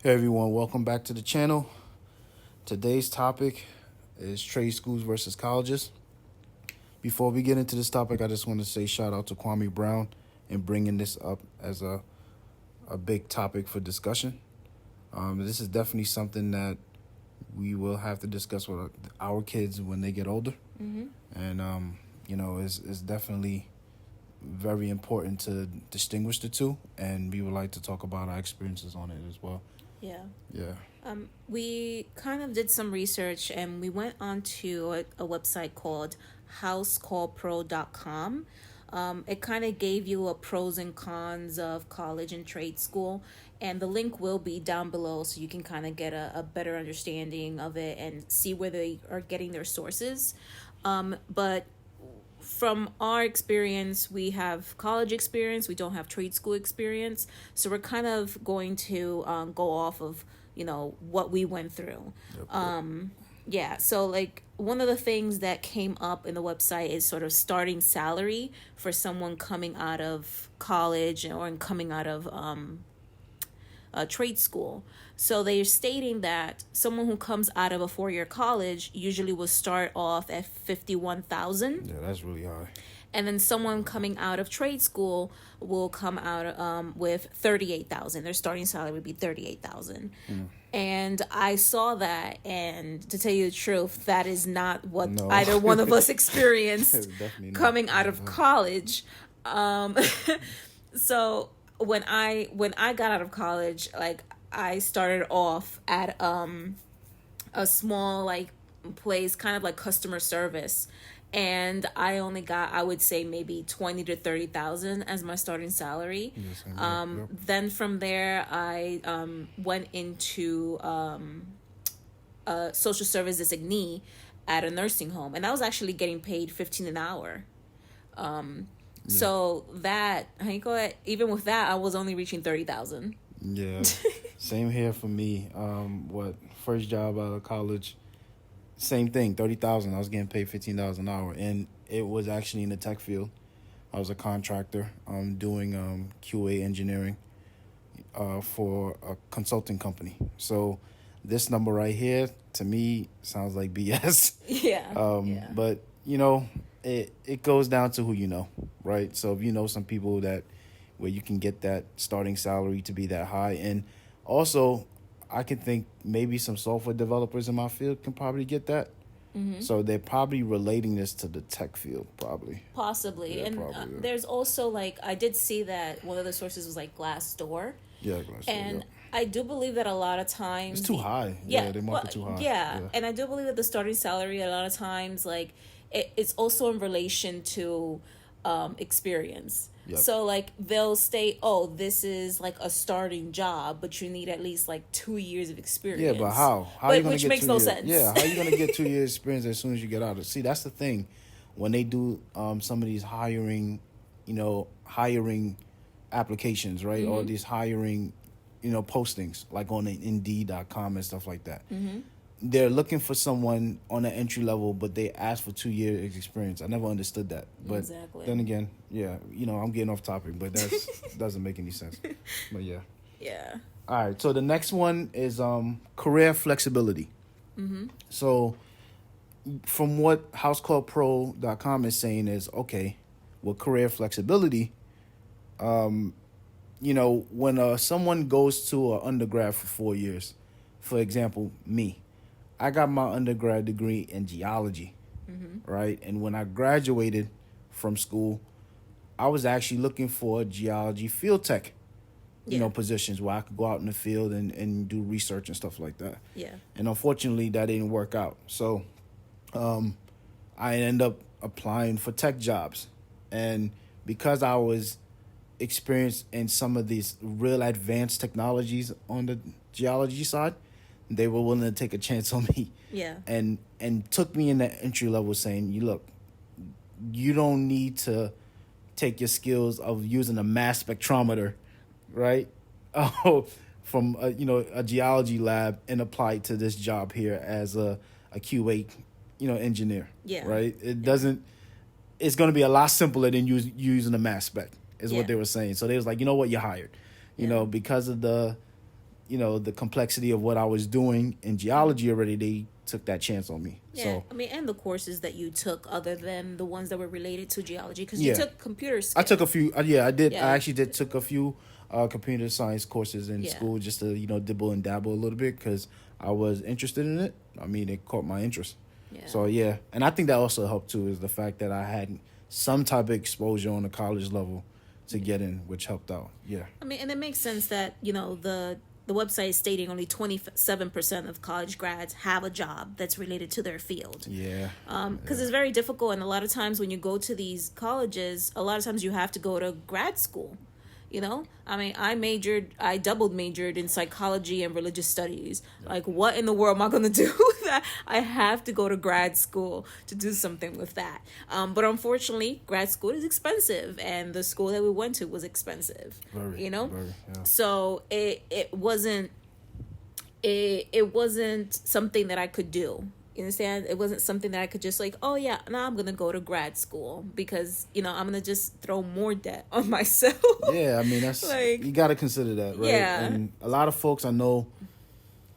Hey everyone, welcome back to the channel. Today's topic is trade schools versus colleges. Before we get into this topic, I just want to say shout out to Kwame Brown and bringing this up as a big topic for discussion. This is definitely something that we will have to discuss with our kids when they get older. And, it's definitely very important to distinguish the two, and we would like to talk about our experiences on it as well. Yeah. Yeah. We kind of did some research and we went onto a website called housecallpro.com. It kind of gave you a pros and cons of college and trade school, and the link will be down below so you can kind of get a better understanding of it and see where they are getting their sources. But from our experience, we have college experience, we don't have trade school experience, so we're kind of going to go off of what we went through. So like one of the things that came up in the website is sort of starting salary for someone coming out of college or coming out of trade school. So they're stating that someone who comes out of a 4-year college usually will start off at 51,000. Yeah, that's really high. And then someone coming out of trade school will come out with 38,000. Their starting salary would be 38,000. And I saw that, and to tell you the truth, that is not what either one of us experienced coming out of college. So when I got out of college, like I started off at a small like place, kind of like customer service, and I only got, I would say, maybe 20 to 30,000 as my starting salary. Yes. Then from there, I went into a social service designee at a nursing home, and I was actually getting paid 15 an hour. So that, even with that, I was only reaching 30,000. Yeah, same here for me. First job out of college, same thing, 30,000. I was getting paid $15 an hour, and it was actually in the tech field. I was a contractor, doing QA engineering, for a consulting company. So this number right here, to me, sounds like BS. Yeah. But it goes down to who you know, right? So if you know some people where you can get that starting salary to be that high, and also I can think maybe some software developers in my field can probably get that. So they're probably relating this to the tech field, probably. Possibly. Yeah, and probably, yeah. There's also, like, I did see that one of the sources was, like, Glassdoor. Yeah, Glassdoor, And yeah. I do believe that a lot of times... It's too high. Yeah, they market too high. Yeah, and I do believe that the starting salary a lot of times, like, it's also in relation to experience. Yep. So, like, they'll state, oh, this is, like, a starting job, but you need at least, like, 2 years of experience. Yeah, but how? How are you going to get 2 years? Which makes no sense. Yeah, how are you going to get 2 years experience as soon as you get out? See, that's the thing. When they do some of these hiring applications, right? Or these hiring, postings, like on Indeed.com and stuff like that. They're looking for someone on an entry level, but they ask for 2 years experience. I never understood that. But Exactly. Then again, yeah, I'm getting off topic, but that doesn't make any sense. But yeah. Yeah. All right, so the next one is career flexibility. So from what housecallpro.com is saying is, okay, with career flexibility, when someone goes to an undergrad for 4 years, for example, me, I got my undergrad degree in geology, right? And when I graduated from school, I was actually looking for geology field tech, positions where I could go out in the field and do research and stuff like that. Yeah. And unfortunately, that didn't work out. So I ended up applying for tech jobs. And because I was experienced in some of these real advanced technologies on the geology side, they were willing to take a chance on me. Yeah. And took me in the entry level saying, you don't need to take your skills of using a mass spectrometer, right? From a geology lab and apply it to this job here as a QA, engineer. Yeah. Right? It's going to be a lot simpler than using a mass spec is what they were saying. So they was like, you know what, you're hired. Because of the the complexity of what I was doing in geology already, they took that chance on me. Yeah, So I mean, and the courses that you took other than the ones that were related to geology, because you yeah, took computer I skills. took a few. Yeah, I did. Yeah. I actually did took a few computer science courses in Yeah. school just to dibble and dabble a little bit because I was interested in it. I mean, it caught my interest. Yeah. So yeah, and I think that also helped too is the fact that I had some type of exposure on the college level to get in, which helped out. Yeah. I mean, and it makes sense that, the website is stating only 27% of college grads have a job that's related to their field. Yeah. Because it's very difficult, and a lot of times when you go to these colleges, a lot of times you have to go to grad school. I mean, I double majored in psychology and religious studies. Like, what in the world am I going to do with that? I have to go to grad school to do something with that. But unfortunately, grad school is expensive, and the school that we went to was expensive. Very, yeah. So it wasn't something that I could do. You understand? It wasn't something that I could just like, oh yeah, now I'm gonna go to grad school because I'm gonna just throw more debt on myself. Yeah, I mean that's like, you got to consider that, right? Yeah. And a lot of folks I know,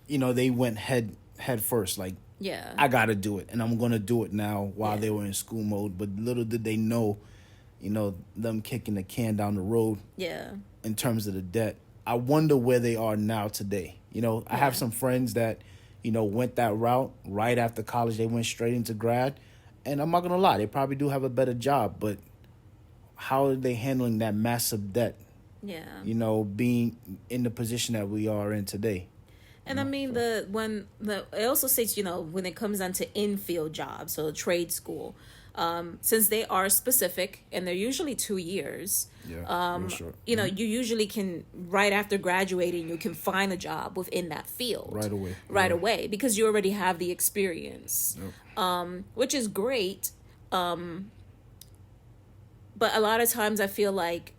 they went head first, like, yeah, I got to do it, and I'm gonna do it now while they were in school mode. But little did they know, them kicking the can down the road. Yeah. In terms of the debt, I wonder where they are now today. I have some friends that went that route right after college. They went straight into grad. And I'm not going to lie, they probably do have a better job. But how are they handling that massive debt? Yeah. Being in the position that we are in today. And I mean, it also states, when it comes down to in-field jobs, so trade school, since they are specific and they're usually 2 years, real short. you usually can, right after graduating, you can find a job within that field. Right away. Away, because you already have the experience, which is great. But a lot of times I feel like,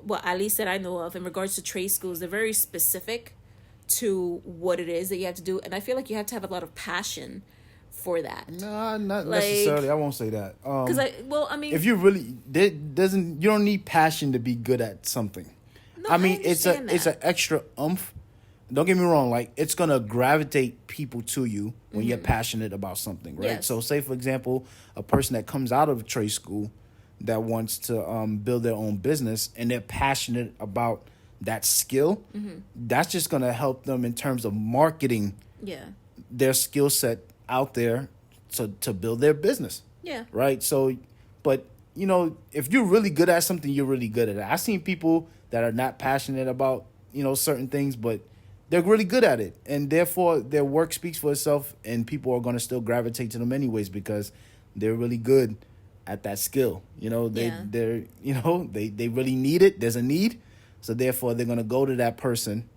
well, at least that I know of, in regards to trade schools, they're very specific to what it is that you have to do. And I feel like you have to have a lot of passion for that. No, not necessarily. I won't say that. Because I mean, if you really you don't need passion to be good at something. No, I mean, I it's an extra oomph. Don't get me wrong. Like, it's gonna gravitate people to you when you're passionate about something, right? Yes. So, say for example, a person that comes out of trade school that wants to build their own business and they're passionate about that skill, that's just gonna help them in terms of marketing their skill set out there to build their business. Yeah. Right. So, but if you're really good at something, you're really good at it. I've seen people that are not passionate about certain things, but they're really good at it, and therefore their work speaks for itself, and people are going to still gravitate to them anyways because they're really good at that skill. They're they really need it. There's a need, so therefore they're going to go to that person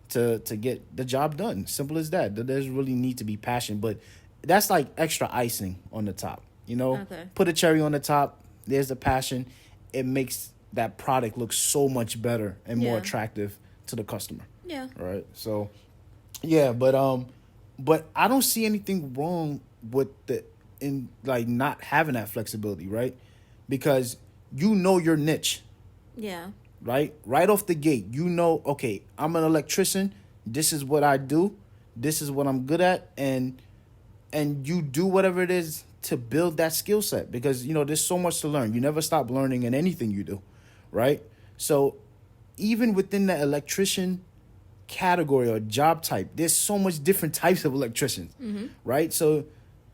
to get the job done. Simple as that. There's really need to be passion, but that's like extra icing on the top. Okay. Put a cherry on the top. There's the passion. It makes that product look so much better and more attractive to the customer. Yeah. Right. So, yeah, but I don't see anything wrong with not having that flexibility, right? Because your niche. Yeah. Right off the gate, okay, I'm an electrician. This is what I do. This is what I'm good at, and you do whatever it is to build that skill set because there's so much to learn. You never stop learning in anything you do, right? So even within the electrician category or job type, there's so much different types of electricians, right? So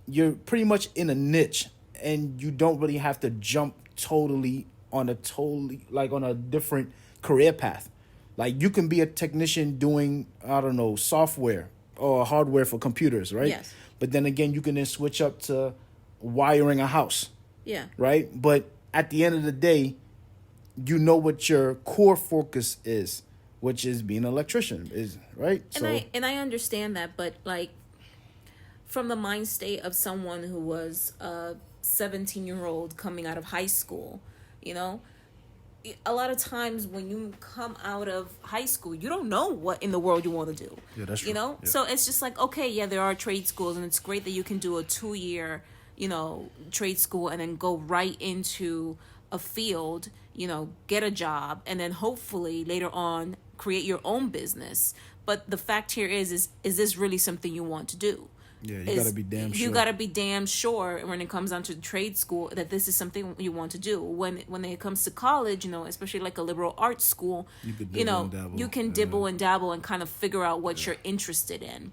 you're pretty much in a niche, and you don't really have to jump on a different career path. Like, you can be a technician doing, I don't know, software or hardware for computers, right? Yes. But then again, you can then switch up to wiring a house. Yeah. Right? But at the end of the day, what your core focus is, which is being an electrician, is right. And I understand that, but like, from the mind state of someone who was a 17-year-old coming out of high school, a lot of times when you come out of high school, you don't know what in the world you want to do. Yeah, that's true. Yeah. So it's just like, okay, yeah, there are trade schools, and it's great that you can do a 2-year, trade school and then go right into a field, get a job, and then hopefully later on create your own business. But the fact here is this really something you want to do? Yeah, you gotta be damn sure. You gotta be damn sure when it comes down to trade school that this is something you want to do. When it comes to college, especially like a liberal arts school, You could dibble and dabble. you can dibble and dabble and kind of figure out what you're interested in.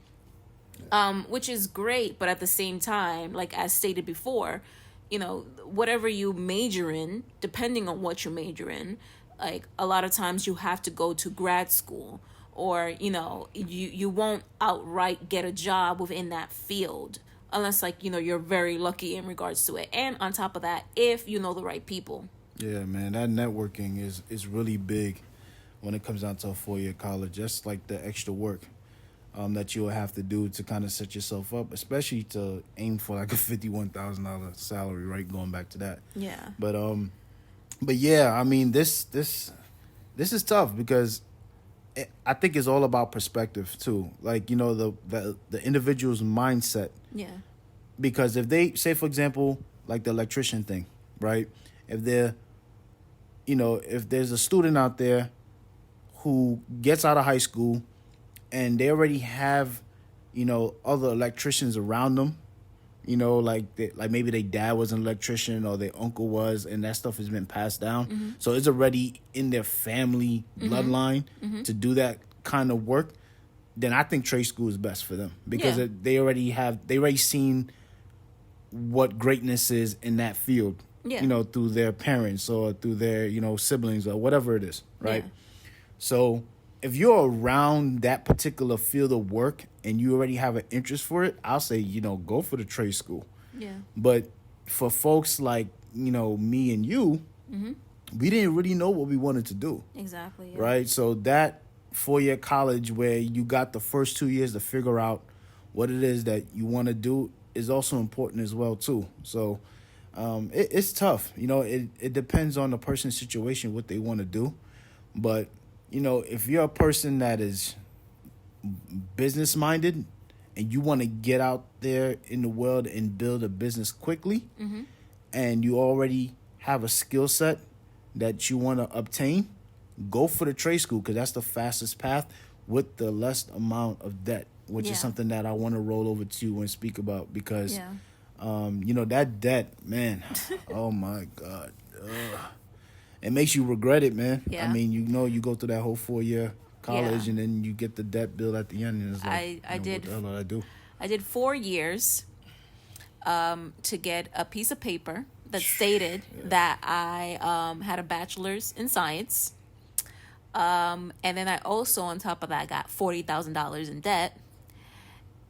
Which is great, but at the same time, like as stated before, whatever you major in, depending on what you major in, like a lot of times you have to go to grad school, or you won't outright get a job within that field unless like you're very lucky in regards to it. And on top of that, if you know the right people. Yeah, man, that networking is really big when it comes down to a 4-year college. That's like the extra work that you'll have to do to kind of set yourself up, especially to aim for like a $51,000 salary, right? Going back to that. Yeah. But yeah, I mean, this is tough because I think it's all about perspective too. Like, the individual's mindset. Yeah. Because if they say, for example, like the electrician thing, right? If there's a student out there who gets out of high school and they already have, other electricians around them, like maybe their dad was an electrician or their uncle was, and that stuff has been passed down. Mm-hmm. So it's already in their family bloodline to do that kind of work. Then I think trade school is best for them because they already seen what greatness is in that field. Yeah. Through their parents or through their siblings or whatever it is, right? Yeah. So if you're around that particular field of work and you already have an interest for it, I'll say, go for the trade school. Yeah. But for folks like, me and you, we didn't really know what we wanted to do. Exactly. Yeah. Right? So that 4-year college where you got the first 2 years to figure out what it is that you want to do is also important as well, too. So it's tough. It depends on the person's situation, what they want to do. But if you're a person that is business minded and you want to get out there in the world and build a business quickly, and you already have a skill set that you want to obtain, go for the trade school because that's the fastest path with the less amount of debt, which is something that I want to roll over to you and speak about because, that debt, man, oh my God. It makes you regret it, man. Yeah. I mean, you go through that whole 4-year college and then you get the debt bill at the end. And it's like, I did. What the hell did I do? I did 4 years to get a piece of paper that stated that I had a bachelor's in science. And then I also, on top of that, got $40,000 in debt.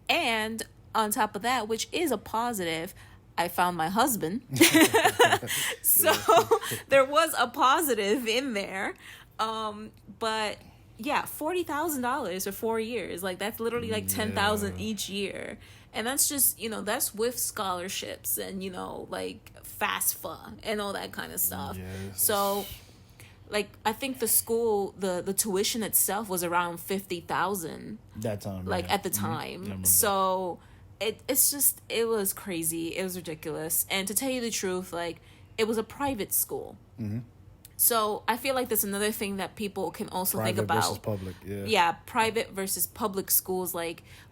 And on top of that, which is a positive, I found my husband. So there was a positive in there. But yeah, $40,000 for 4 years. Like that's literally like $10,000 each year. And that's just, that's with scholarships and, like FAFSA and all that kind of stuff. Yes. So like I think the school, the tuition itself was around $50,000 that time, like at the time. Yeah, so it was crazy. It was ridiculous. And to tell you the truth, like it was a private school. So I feel like that's another thing that people can also private think about. Versus public, private versus public schools,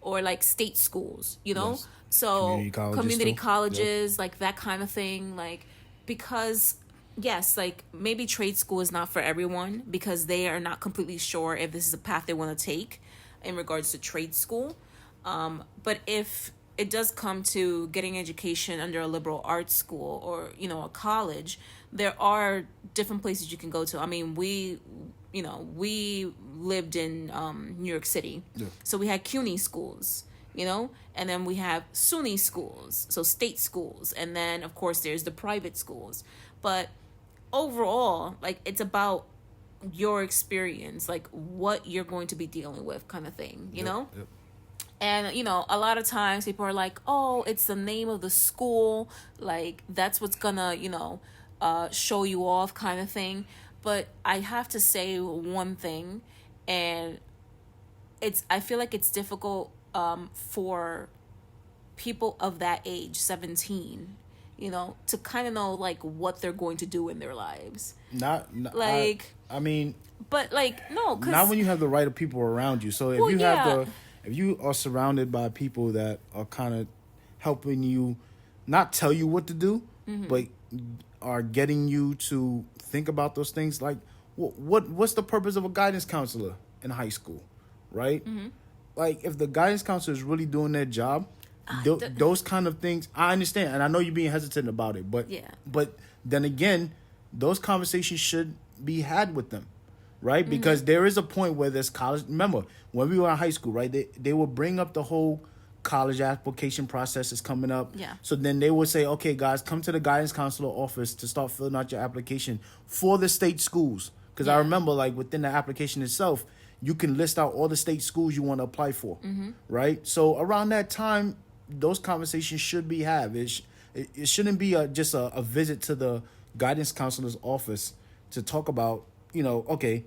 or state schools, Yes. So community too. colleges, like that kind of thing, like because yes, like maybe trade school is not for everyone because they are not completely sure if this is a path they want to take in regards to trade school. But if it does come to getting education under a liberal arts school or, a college, there are different places you can go to. I mean, we lived in New York City. Yeah. So we had CUNY schools, and then we have SUNY schools, so state schools. And then, of course, there's the private schools. But overall, like, it's about your experience, like what you're going to be dealing with kind of thing, you know? Yep. And, a lot of times people are like, oh, it's the name of the school. Like, that's what's gonna, show you off kind of thing. But I have to say one thing, and I feel like it's difficult for people of that age, 17, to kind of know like what they're going to do in their lives. Like, I mean, but like no, cause, not when you have the right of people around you. So if you are surrounded by people that are kind of helping you, not tell you what to do, but are getting you to think about those things. Like, what's the purpose of a guidance counselor in high school, right? Like, if the guidance counselor is really doing their job, those kind of things, I understand, and I know you're being hesitant about it, but but then again, those conversations should be had with them, right? Because there is a point where there's college. Remember, when we were in high school, right? They will bring up the whole college application process is coming up. Yeah. So then they would say, okay, guys, come to the guidance counselor office to start filling out your application for the state schools. Because I remember, like, within the application itself, you can list out all the state schools you want to apply for, right? So around that time, those conversations should be had. It shouldn't be just a visit to the guidance counselor's office to talk about, okay,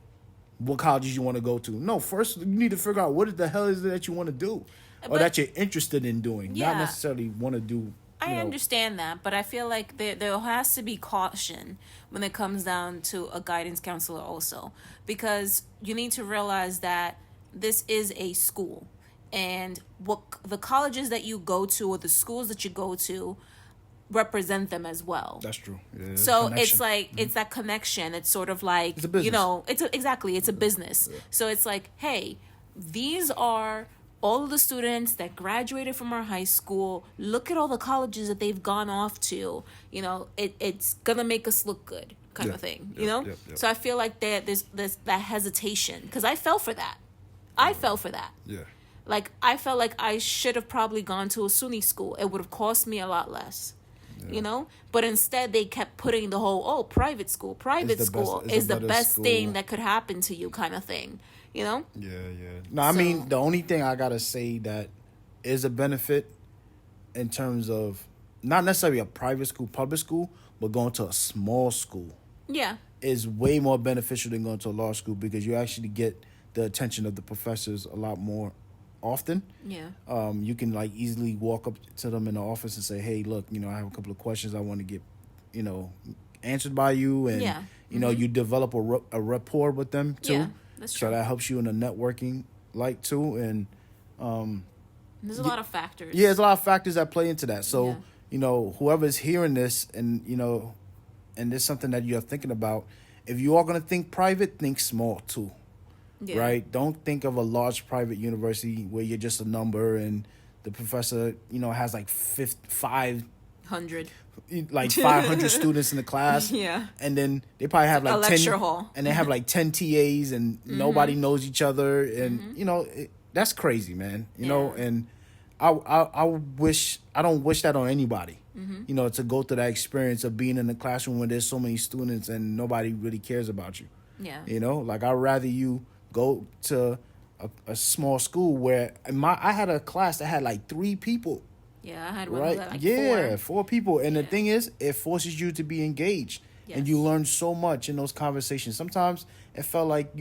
what colleges you want to go to. No, first you need to figure out what the hell is it that you want to do, or that you're interested in doing, not necessarily want to do. I understand that, but I feel like there has to be caution when it comes down to a guidance counselor also, because you need to realize that this is a school, and what the colleges that you go to or the schools that you go to represent them as well. That's true. Yeah, so it's like it's that connection. It's sort of like, it's a business. It's a business. Yeah. So it's like, hey, these are all of the students that graduated from our high school. Look at all the colleges that they've gone off to. It's gonna make us look good, kind of thing. So I feel like there's that hesitation, because I fell for that. Yeah. Like, I felt like I should have probably gone to a SUNY school. It would have cost me a lot less. But instead they kept putting the whole private school is the best thing that could happen to you, kind of thing. Yeah. No, I mean, the only thing I gotta say that is a benefit in terms of not necessarily a private school, public school, but going to a small school is way more beneficial than going to a large school, because you actually get the attention of the professors a lot more often. You can like easily walk up to them in the office and say, hey, look, I have a couple of questions I want to get answered by you, and you develop a rapport with them too. That's true. So that helps you in the networking too, and there's a lot of factors. Yeah, there's a lot of factors that play into that. So whoever's hearing this, and and there's something that you're thinking about, if you are going to think private, think small too. Right? Don't think of a large private university where you're just a number and the professor, has like 500 students in the class. And then they probably have like a 10 lecture hall. And they have like 10 TAs and nobody knows each other, and that's crazy, man. And I don't wish that on anybody. To go through that experience of being in the classroom when there's so many students and nobody really cares about you. Like, I'd rather you go to a small school where I had a class that had like 3 people. Yeah, I had one that like 4 people. And the thing is, it forces you to be engaged. And you learn so much in those conversations. Sometimes it felt like,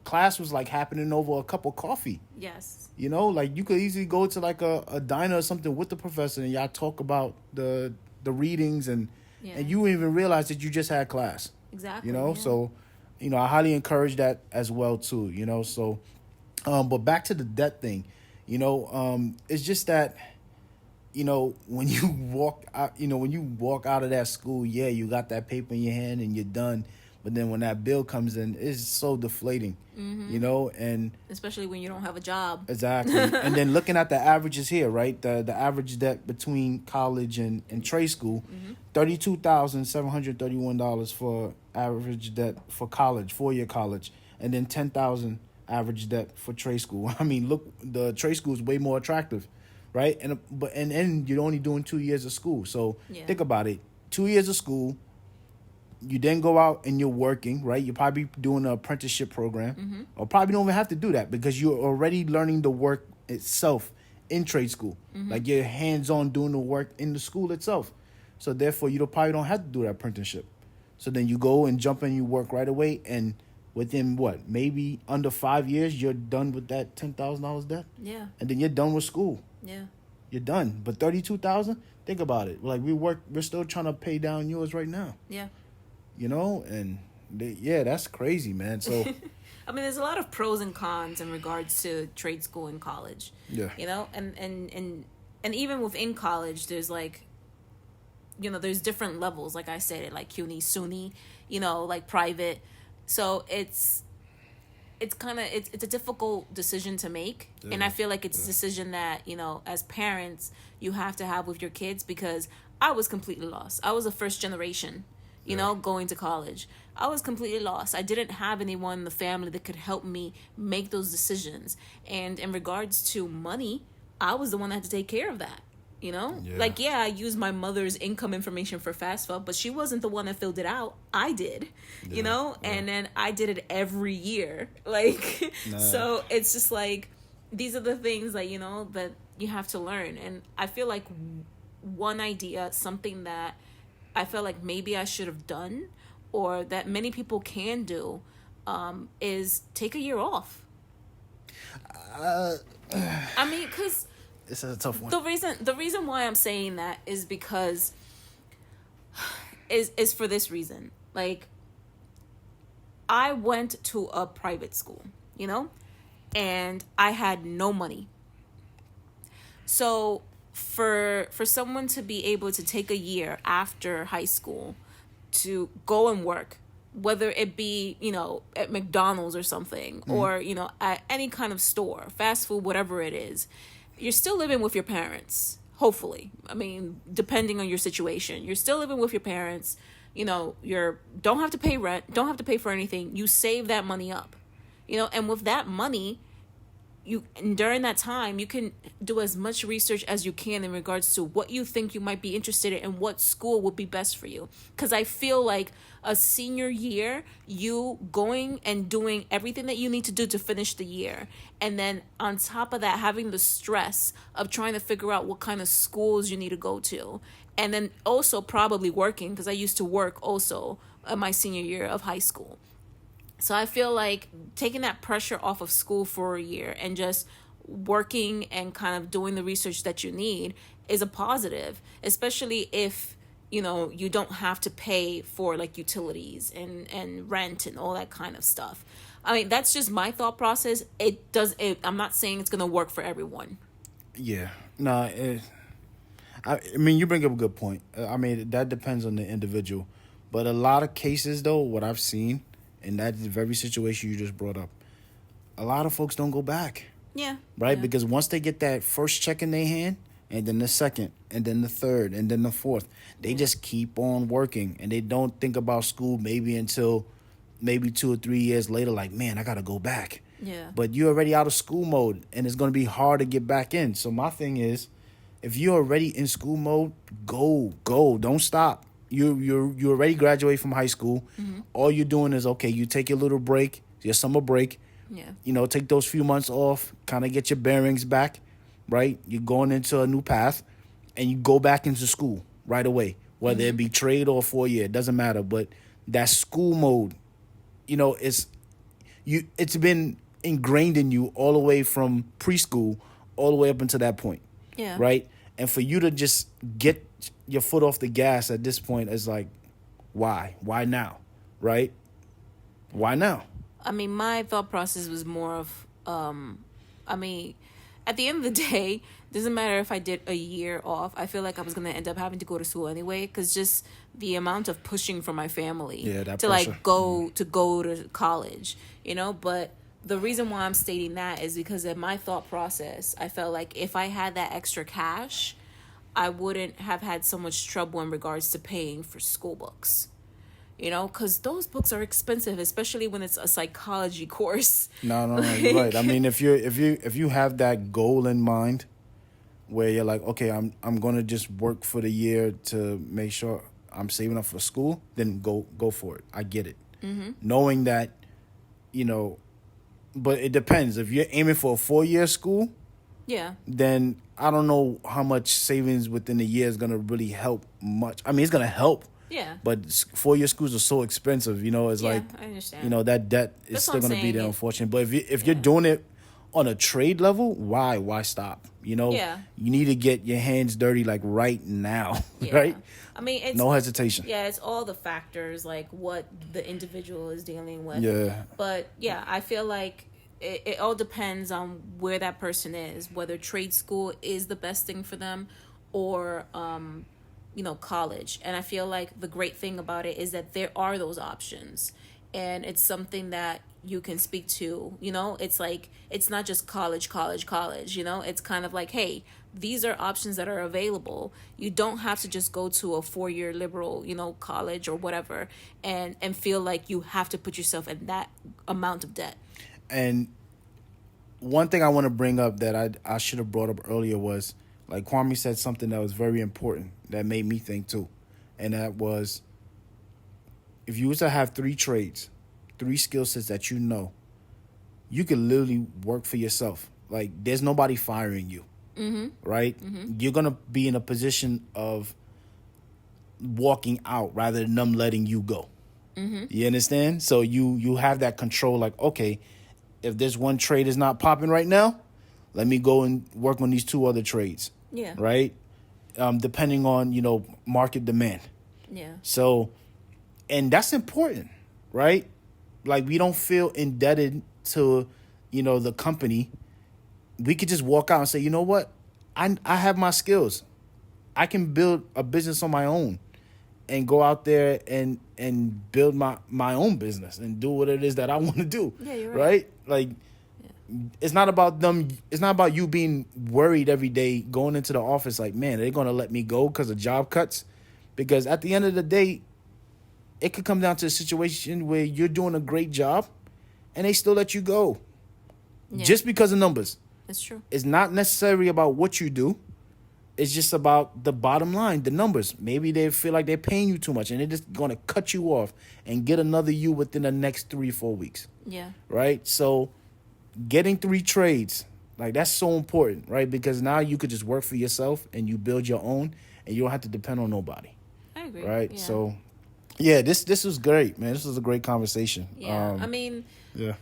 class was like happening over a cup of coffee. Yes. Like, you could easily go to like a diner or something with the professor and y'all talk about the readings and you wouldn't even realize that you just had class. Exactly. So I highly encourage that as well too, so, but back to the debt thing, it's just that, when you walk out of that school, you got that paper in your hand and you're done. But then when that bill comes in, it's so deflating, and especially when you don't have a job. Exactly. And then looking at the averages here, right? The average debt between college and trade school, $32,731 for average debt for college, 4-year college, and then $10,000 average debt for trade school. I mean, look, the trade school is way more attractive, right? And you're only doing 2 years of school. So think about it. 2 years of school. You then go out and you're working, right? You're probably doing an apprenticeship program, or probably don't even have to do that because you're already learning the work itself in trade school. Like, you're hands-on doing the work in the school itself. So therefore, you probably don't have to do that apprenticeship. So then you go and jump in, you work right away, and within maybe under 5 years, you're done with that $10,000 debt. Yeah. And then you're done with school. Yeah. you're done. But 32,000, think about it. Like we're still trying to pay down yours right now. Yeah. You know, and that's crazy, man. So I mean, there's a lot of pros and cons in regards to trade school and college. yeah, You know, and even within college, there's like, you know, there's different levels. Like I said, like CUNY, SUNY, you know, like private. So it's kind of it's a difficult decision to make, and I feel like it's a decision that, you know, as parents you have to have with your kids, because I was completely lost. I was a first generation, you know, going to college. I was completely lost. I didn't have anyone in the family that could help me make those decisions. And in regards to money, I was the one that had to take care of that. You know, like, I used my mother's income information for FAFSA, but she wasn't the one that filled it out. I did, you know, and then I did it every year. Like, so it's just like, these are the things that, you know, that you have to learn. And I feel like one idea, something that I felt like maybe I should have done, or that many people can do, is take a year off. I mean, because this is a tough one. The reason why I'm saying that is because is for this reason. Like, I went to a private school, you know, and I had no money. So for someone to be able to take a year after high school to go and work, whether it be, you know, at McDonald's or something, or, you know, at any kind of store, fast food, whatever it is, you're still living with your parents, hopefully. I mean, depending on your situation, you're still living with your parents. You know, don't have to pay rent, don't have to pay for anything. You save that money up, you know, and with that money, and during that time, you can do as much research as you can in regards to what you think you might be interested in and what school would be best for you. Because I feel like a senior year, you going and doing everything that you need to do to finish the year, and then on top of that, having the stress of trying to figure out what kind of schools you need to go to, and then also probably working, because I used to work also in my senior year of high school. So I feel like taking that pressure off of school for a year and just working and kind of doing the research that you need is a positive, especially if, you know, you don't have to pay for like utilities and rent and all that kind of stuff. I mean, that's just my thought process. I'm not saying it's going to work for everyone. Yeah. No, I mean, you bring up a good point. I mean, that depends on the individual. But a lot of cases, though, what I've seen, and that's the very situation you just brought up, a lot of folks don't go back. Yeah. Right? Yeah. Because once they get that first check in their hand, and then the second, and then the third, and then the fourth, they just keep on working. And they don't think about school maybe until maybe 2 or 3 years later, like, man, I got to go back. Yeah. But you're already out of school mode, and it's going to be hard to get back in. So my thing is, if you're already in school mode, go. Don't stop. You already graduated from high school. Mm-hmm. All you're doing is, okay, you take your little break, your summer break. Yeah. You know, take those few months off, kind of get your bearings back, right? You're going into a new path, and you go back into school right away, whether it be trade or 4 year, it doesn't matter. But that school mode, you know, it's been ingrained in you all the way from preschool all the way up until that point. Yeah. Right? And for you to just get your foot off the gas at this point is like, why? Why now? Right? Why now? I mean, my thought process was more of, I mean, at the end of the day, doesn't matter if I did a year off. I feel like I was going to end up having to go to school anyway, because just the amount of pushing from my family to pressure. like go to college, you know. But the reason why I'm stating that is because in my thought process, I felt like if I had that extra cash, I wouldn't have had so much trouble in regards to paying for school books. You know, because those books are expensive, especially when it's a psychology course. No, you're right. I mean, if you have that goal in mind, where you're like, okay, I'm gonna just work for the year to make sure I'm saving up for school, then go for it. I get it. Mm-hmm. Knowing that, you know, but it depends. If you're aiming for a 4-year school, yeah, then I don't know how much savings within a year is gonna really help much. I mean, it's gonna help. Yeah. But 4-year schools are so expensive, you know, it's like, I understand. you know, that debt is still going to be there, unfortunately. But if you're doing it on a trade level, why stop? You know, Yeah. you need to get your hands dirty like right now, Yeah. right? I mean, it's No hesitation. yeah, it's all the factors like what the individual is dealing with. Yeah. But yeah, I feel like it all depends on where that person is, whether trade school is the best thing for them or college. And I feel like the great thing about it is that there are those options, and it's something that you can speak to. It's like it's not just college. It's kind of like, hey, these are options that are available. You don't have to just go to a 4-year liberal college or whatever and feel like you have to put yourself in that amount of debt. And one thing I want to bring up that I should have brought up earlier was, like, Kwame said something that was very important that made me think too. And that was, if you was to have 3 trades, 3 skill sets that you could literally work for yourself. Like, there's nobody firing you, right? You're going to be in a position of walking out rather than them letting you go. You understand? So you have that control, like, okay, if this one trade is not popping right now, let me go and work on these 2 other trades. Yeah. Right? Depending on, market demand. Yeah. So, and that's important, right? Like, we don't feel indebted to, the company. We could just walk out and say, you know what? I have my skills. I can build a business on my own and go out there and build my own business and do what it is that I want to do. Yeah, you're right. Like, it's not about them. It's not about you being worried every day going into the office like, man, they're going to let me go because of job cuts. Because at the end of the day, it could come down to a situation where you're doing a great job and they still let you go. Yeah. Just because of numbers. That's true. It's not necessarily about what you do. It's just about the bottom line, the numbers. Maybe they feel like they're paying you too much and they're just going to cut you off and get another you within the next 3-4 weeks. Yeah. Right? So getting 3 trades, like, that's so important, right? Because now you could just work for yourself and you build your own and you don't have to depend on nobody. I agree. Right? Yeah. So, yeah, this was great, man. This was a great conversation. Yeah. I mean, yeah.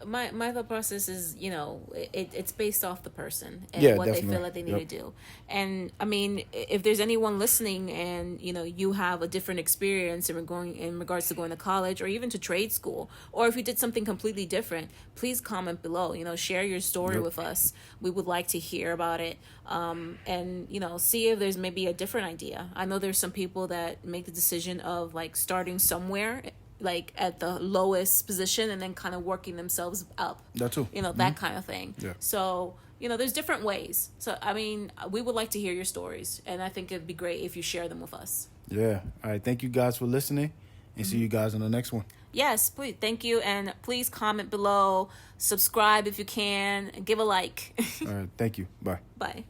My thought process is, it's based off the person and Yeah, what definitely. they feel like they need to do. And I mean, if there's anyone listening and you have a different experience in regards to going to college or even to trade school, or if you did something completely different, please comment below. Share your story with us. We would like to hear about it. And see if there's maybe a different idea. I know there's some people that make the decision of like starting somewhere, like at the lowest position and then kind of working themselves up. That too. That kind of thing. Yeah. So, there's different ways. So, I mean, we would like to hear your stories, and I think it'd be great if you share them with us. Yeah. All right. Thank you guys for listening, and see you guys on the next one. Yes, please. Thank you. And please comment below, subscribe if you can, and give a like. All right. Thank you. Bye. Bye.